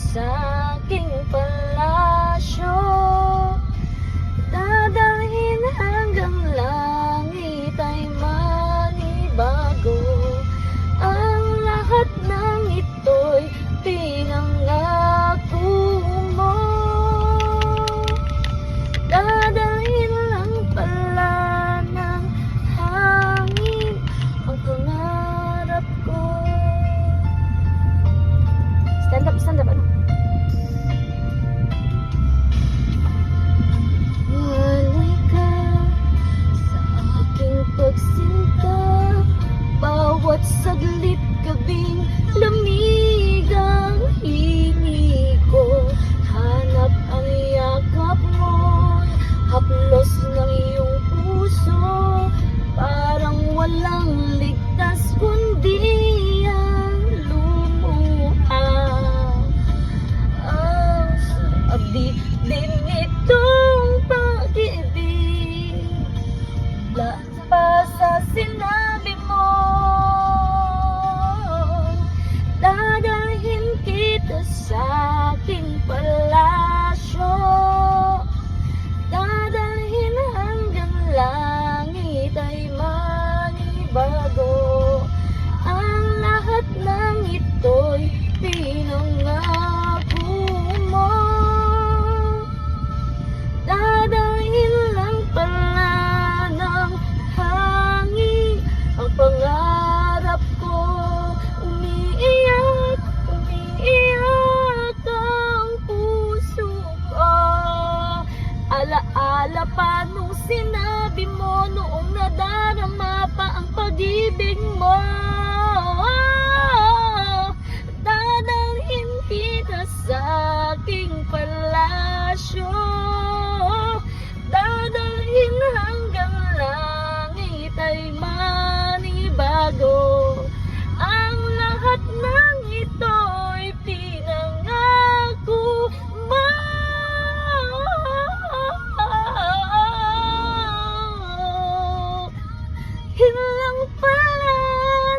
sa aking palasyo, dadalhin hanggang langit ay manibago. Ang lahat ng ito'y pinangako mo. Dadalhin lang pala ng hangin ang pangarap ko. Stand up, ano? Walay ka sa aking pagsinta, bawat saglit gabing lamig ang hingi ko. Hanap ang yakap mo, haplos ng iyong puso, parang walang ligtas kundi ang lumuha. Ang abdi din itong pag-ibig, wala pa sa sinabi mo. Dadalhin kita sa aking palasyo, dadalhin hanggang langit ay manibago. Ang lahat ng ito'y pinangako mo. Dadalhin lang pala ng hangin ang pangarap ko. Umiiyak ang puso ko. Alaala pa nung sinabi mo, noong nadarama pa ang pag-ibig mo. Dadalhin kita sa aking palasyo, dadalhin hanggang langit ay manibago. Ang lahat ng ito'y pinangako mo. Hinlang pala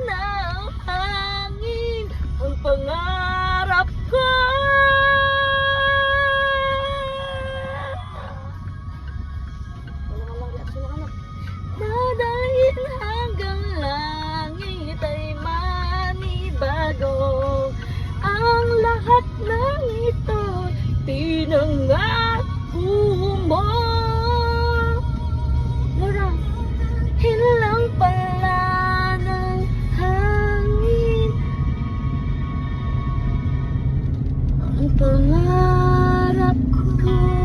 ng hangin ang pangarap ko. Dadalhin hanggang langit ay manibago. Ang lahat ng ito pinangako mo. Laura, hinlang pala ng hangin ang pangarap ko.